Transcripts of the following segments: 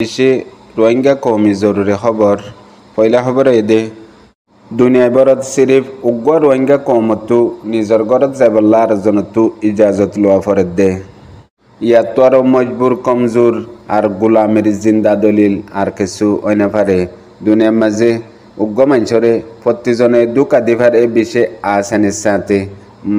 ইসে রোহিঙ্গা কৌমি জরুরি খবর পয়লা খবর এদে দুনিয়া বরত সিরিফ উগ্র রোহিঙ্গা কৌমতো নিজর ঘরত যাবল্লা আর জনতো ইজাজত লোৱা ফরত দে ইয়াতো আরো মজবুর কমজোর আর গোলামের জিন্দা দলিল আর কিছু অন্যফারে দুনিয়ার মাঝে উগ্র মানুষরে প্রতিজনে দুকা দিভার এ বিষে আসানির সাথে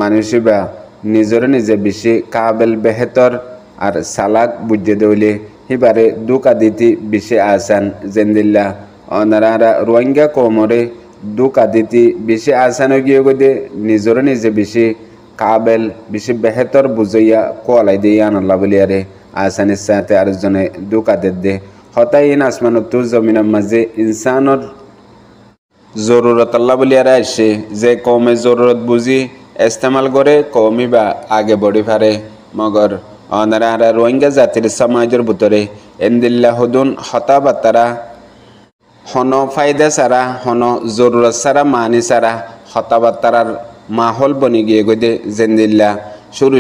মানুষবা নিজরে নিজে বিষে কাবেল বেহেতর আর সালাক বুঝে দৌলে হিবারে দুকা দিতি বিষে আসান জেন্দিল্লা অনারা রোহিঙ্গা কৌমরে দুকা দিতি বিষে আসান গিয়ে গদে নিজরে নিজে বিষে কাবেল বিষে বেহেতর বুঝাইয়া কোয়ালাই দিয়ে আনল্লা বলিয়ারে আসানির সাথে আর জনে দুকা দে হতাই ইন আসমানতো জমিনের মাঝে ইনসানর জরুরত আল্লাহ বলিয়ারে আসে যে কৌমে জরুরত বুঝি ইস্তেমাল করে কৌমি বা আগে বড়ি পারে মগর অনারা রোহিঙ্গা জাতির সমাজের ভিতরে এন্দিল্লা হুদুন হতাবাতারা হন ফায়দা সারা হন জরুরত সারা মানি সারা হতাবাতারার মাহল বনি গিয়ে গদে জেন্দিল্লা শুরু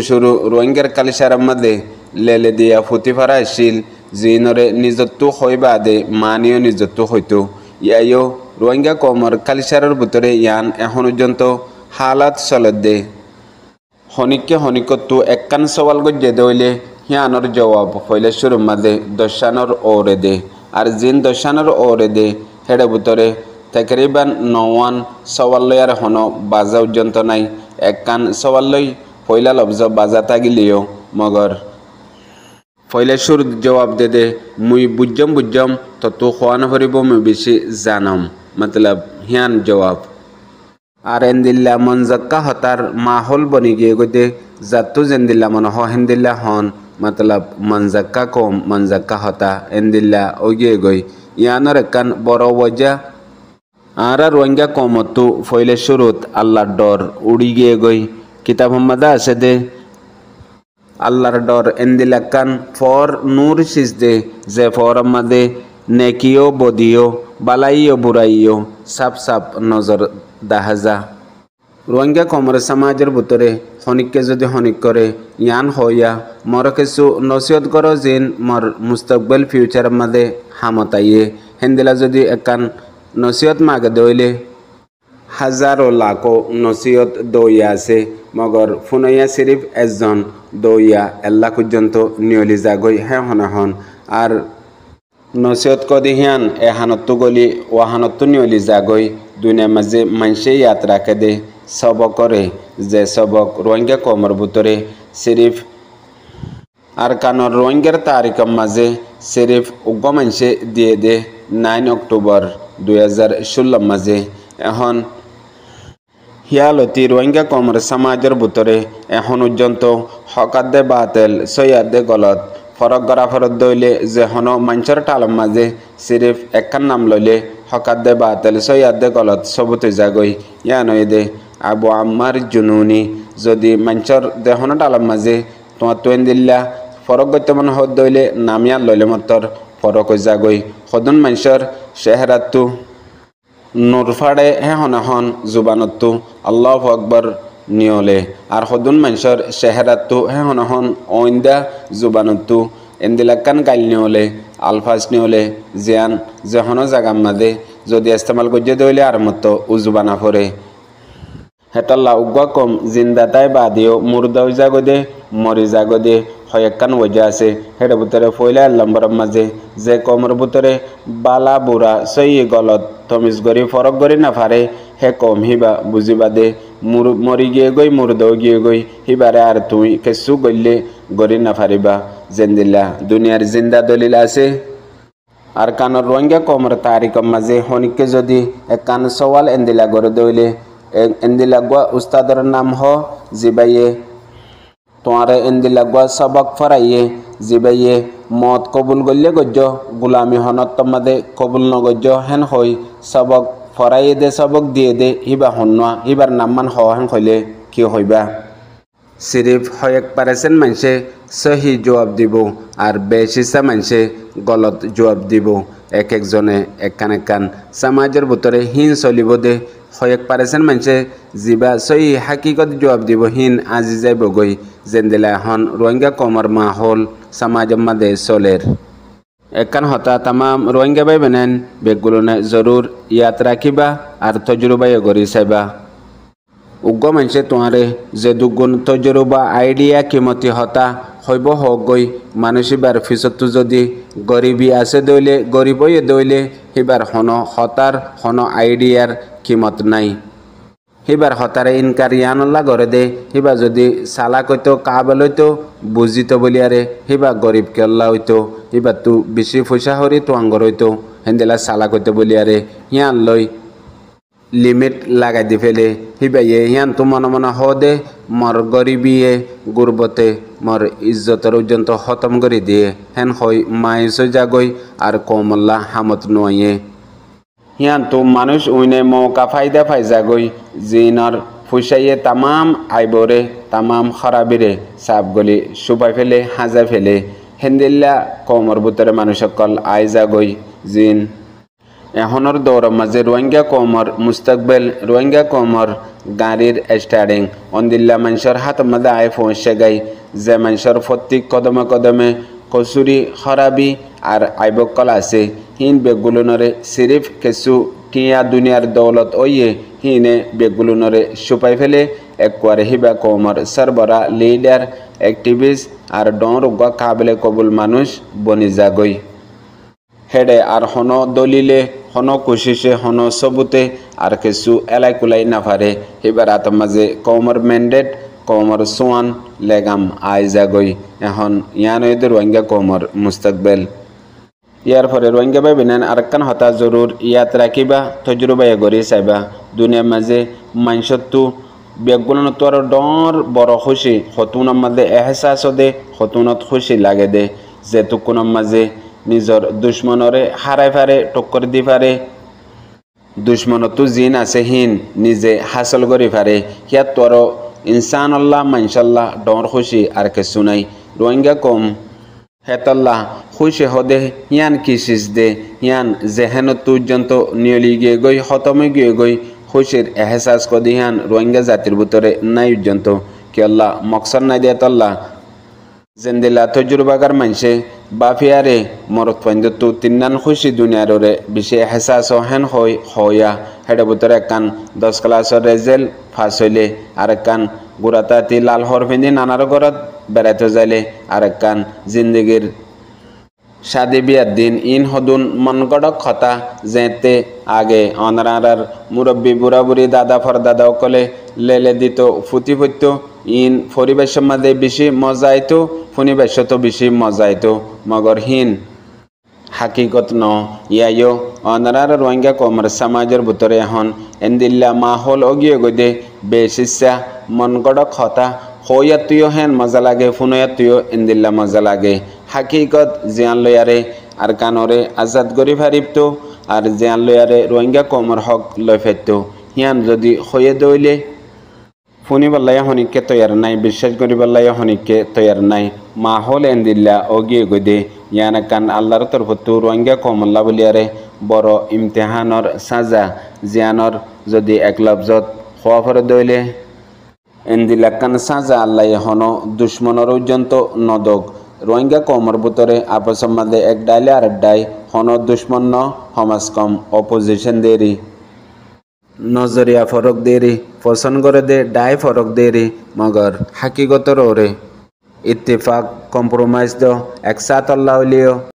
রোহিঙ্গার কালিসারার মধ্যে লেলে দিয়া ফুটি ফারা আসিল জিনরে নিজত্ব হইবা দে মানিও নিজত্ব হইতো ইয়াইও রোহিঙ্গা কমর কালিসারের ভিতরে ইয়ান এখন পর্যন্ত হালাত চলত দে হনিকত্ব একখান সওয়াল গজ্জে দইলে হিয়ানোর জবাব হইলে শুরুর মাঝে দশানোর ওরে দে আর জিন দশানোর ওরে দে হেডে ভিতরে তকরিবান 9 সওয়াল লই আর হন বাজা পর্যন্ত নাই একখান সওয়াল লই পয়লা লফজ বাজা তাগিলিও মগর পয়লা সুর জবাব দে মুই বুঝম তো তু খোয়ান ভরিব মুই বেশি জানম মতলব হিয়ান জবাব আর এন্দিল্লা মনজাক্কা হতার মাহল বনি গিয়ে গদে জাতু জেন্দিল্লা মন হেন্দিল্লা হন মতলব মনজাক্কা কম মনজাক্কা হতা এন্দিল্লা ওগিয়ে গই ইয়ানোর একখান বড় ওয়াজা আর রোহিঙ্গা কমতো ফইলে শুরুত আল্লাহর ডর উড়ি গিয়ে গই কিতাব মোহাম্মদা আছে দে আল্লাহর ডর এন্দিলাকান ফর নূর সিজদে যে ফর মাদে নেকিও বদিও বালাইও বুরাইও সাপ নজর দাহাজা রোহিঙ্গা কমর সমাজের ভিতরে হনিককে যদি হনিক করে ইয়ান হইয়া মর কিছু নসিহত করো যেন মর মুস্তকবেল ফিউচার মাদে হামতাইয়ে হেন্দিলা যদি একান নসিহত মাগে দইলে হাজারো লাখো নসিহত দইয়া আছে মগর ফুনাইয়া সিরিফ একজন দইয়া এল্লা পর্যন্ত নিয়লি যাগই হন আর নসিহত কদি হিয়ান এহানত্তু গলি ওয়াহানত্তু নিয়লি যাগই দুনিয়ার মাঝে মানুষে ইয়াত রাখে দে সবক করে যে সবক রোহিঙ্গা কমর ভিতরে সিরিফ আর কানর রোহিঙ্গার তারিখের মাঝে সিরিফ উগ্র মানুষে দিয়ে দে 9 অক্টোবর 2016 মাঝে এখন হিয়ালতি রোহিঙ্গা কমর সমাজের ভিতরে এখন পর্যন্ত হকাদে বাতেল সৈয়াদে গলত ফরক গড়া ফরত দইলে যে হন মানুষের টালম মাঝে সিরিফ একখান নাম লইলে হকাদে বাতেল সৈয়াদে গলত সবুতে যাগই ইয়ানই দে আবু আম্মার জুনুনি যদি মানুষের দেহন টালম মাঝে তোমার তোয়েন দিল্লা ফরক গত্য মনে হত দইলে নামিয়ার লইলে মতর ফরক যাগই সদন মানুষের চেহারাতো নূর ফাড়ে হন জুবানতো আল্লাহু আকবার নিয়লে আর সদন মানুষের চেহারাতো হন ওইন্দা জুবানতো এন্দিলাকান গাইল নিয়লে আলফাজ নিয়লে জিয়ান যেহন জাগাম মাদে যদি ইস্তেমাল গজ্জে দইলে আর মতো উজুবানা পড়ে হেটাল্লা উগ্র কম জিন্দাতাই বাদিও মুর্দাও জাগদে মরি জাগদে হয়েকান ওজা আছে হেডে ভিতরে ফয়লা নম্বরের মাঝে যে কমর ভিতরে বালা বুড়া সই গলত তমিজ গরি ফরক গরি না ফারে হে কম হিবা বুঝিবা দে মরি গিয়ে গই মুর্দাও গিয়ে গই হিবারে আর তুই কেসু গইলে গরি না ফারিবা জেন্দিল্লা দুনিয়ার জিন্দা দলিল আছে আর কানর রোহিঙ্গা কমর তারিখের মাঝে হনিককে যদি একখান সওয়াল এন্দিলা গড়ে দইলে এন্দিলাগুয়া উস্তাদর নাম হ জিবাইয়ে তোমারে এন্দিলাগুয়া সবক ফরাইয়ে জিবাইয়ে মত কবুল গল্লে গজ্জ গুলামি হনত তোমাদে কবুল নগজ্জ হেন হই সবক ফরাইয়ে দে সবক দিয়ে দে হিবা হন্না হিবার নামমান হেন হইলে কি হইবা সিরিফ হয়েক পারেছেন মানুষে সহি জবাব দিব আর বেশিসা মানুষে গলত জবাব দিব একজনে একখান সমাজের ভিতরে হিন চলিব দে হয়েক পারেছেন মানুষে জিবা সহি হাকিকত জবাব দিব হিন আজি যাইব গই জেন্দিলা এখন রোহিঙ্গা কমর মাহল সমাজের মাঝে চলের একখান হতা তামাম রোহিঙ্গা ভাই বেনেন বেগগুলোনে জরুর ইয়াত রাখিবা আর তজরুবাই গড়ি চাইবা উগ্র মানুষে তোমারে যে দুগুণ তজরুবা আইডিয়া কিমতি হতা হইব হক গই মানুষিবার ফিসতো যদি গরিবী আছে দইলে গরিবই দইলে হিবার হন হতার হন আইডিয়ার কিমত নাই হিবার হতারে ইনকার ইয়ানল্লা গড়ে দে হিবা যদি সালাক হইতো কাবেল হইতো বুঝিত বলিয়ারে হিবা গরিব কেল্লা হইতো হিবা তু বেশি পয়সা হরি তো আঙ্গর হইতো হেন্দেলা সালাক হইতো বলিয়ারে হিয়ান লই লিমিট লাগাই দি ফেলে হিবাইয়ে হিয়ান তো মনে মনে হ দে মর গরিবিয়ে গুরবতে মর ইজ্জতর পর্যন্ত খতম করে দিয়ে হেন হয় মাইস যাগই আর কমল্লা হামত নয়ে হিয়ান তো মানুষ উইনে মৌকা ফায়দা ফাই যাগই জিনর ফুসাইয়ে তামাম আইবরে তামাম খরাবিরে সাপগলি সুপাই ফেলে হাজা ফেলে হেন্দিল্লা কমর ভিতরে মানুষ সকল আই যাগই জিন এখনের দৌড় মাঝে রোহিঙ্গা কমর মুস্তাকবেল রোহিঙ্গা কমর গাড়ির স্টার্টিং অন্দিল্লা মানুষের হাত মধ্যে আয় পৌঁছে গাই যে মানুষের প্রত্যেক কদমে কদমে কসুরি খরাবি আর আইবকল আছে হিন বেগুলনরে সিরিফ কিছু টিয়া দুনিয়ার দৌলত ওইয়ে হিনে বেগুলনরে সুপাই ফেলে একবারে হিবা কমর সরবরা লিডার অ্যাক্টিভিস্ট আর ডরগা কাবিলে কবুল মানুষ বনি যাগই হেডে আর হন দলিলে হন কুশিসে হন সবুতে আর কিছু এলাই কুলাই না পারে এবার আত মাঝে কমর ম্যান্ডেট কমর সোয়ান লেগাম আই যাগই এখন ইয়ানদের রোহিঙ্গা কমর মুস্তাকবেল ইয়ার পরে রোহিঙ্গা ভাই বিনান আরেকখান হতা জরুর ইয়াত রাখিবা তজরুবা গড়ি চাইবা দুনিয়ার মাঝে মাংসত্তু বেগুন তোর ডর বড় খুশি হতুনের মাঝে এহসাস দে হতুনত খুশি লাগে দে যেতুকুনের মাঝে নিজর দুশ্মনরে হারাই পারে টক্কর দি পারে দুশ্মনতো জিন আছে হিন নিজে হাসল করি পারে হিয়াত তোর ইনসান আল্লাহ মানসাল্লাহ ডর খুশি আর কিছু নাই রোহিঙ্গা কম হেতল্লাহ খুশি হদে হিয়ান কিসিস দে হিয়ান জেহেন পর্যন্ত নিয়লি গিয়ে গই খতমে গিয়ে গই খুশির এহসাস কদি হিয়ান রোহিঙ্গা জাতির ভিতরে নাই পর্যন্ত কি আল্লাহ মকসদ নাই দিয়ে তল্লাহ জেন্দিলা তজুরবাগার মানুষে বাফিয়ারে মরত পয়েন্টু তিনান খুশি দুনিয়ারে বেশি এহসাস হেন হইয়া হেডে ভিতরে একখান 10 ক্লাসের রেজাল্ট ফাঁস হইলে আর একখান গুড়াতাতি লাল হর ফিন্দি নানার ঘরত বেড়াইতে যাইলে আর একখান জিন্দগির শাদি বিয়ার দিন ইন হদুন মনগড়ক কথা যেতে আগে অনারার মুরব্বী বুড়া বুড়ি দাদা ফর দাদা কলে লেলে দিত ফুটি ফুটত ইন পরিবেশের মধ্যে বেশি মজা আইতো পরিবেশ তো বেশি মজা আইতো মগর হিন হাকিকত ন ইয়াইও অনারার রোহিঙ্গা কমর সমাজের ভিতরে এখন এন্দিল্লা মাহল অগিয়ে গদে বেশিসা মনগড়ক কথা হইয়া তুইও হেন মজা লাগে ফুনয়া তুইও এন্দিল্লা মজা লাগে হাকিকত জিয়ান লয়ারে আর কানরে আজাদ গরি ফারিবত আর জিয়ান লয়ারে রোহিঙ্গা কমর হক লয় ফেরত হিয়ান যদি হয়ে দইলে ফুনিবাল্লাই হনিককে তৈয়ার নাই বিশ্বাস করিবাল্লাই হনিককে তৈয়ার নাই মাহল এন্দিল্লা অগিয়ে গদে ইয়ান কান আল্লাহর তরফতো রোহিঙ্গা কমল্লা বলিয়ারে বড় ইমতিহানর সাজা জিয়ানর যদি এক লফজত হওয়া ফরে দইলে এন্দিলাকান সাজা আল্লাহ হন দুশ্মনর পর্যন্ত নদক রোহিঙ্গা কমর ভিতরে আপসের মধ্যে এক ডাইলে আর ডাই হন দুশ্মন ন সমাজ কম অপোজিশন দেরি নজরিয়া ফরক দেরি পছন্দ করে দে ডাই ফরক দেরি মগর হাকিগতর ওরে ইত্তেফাক কম্প্রোমাইজ দ একসাথ আল্লাহ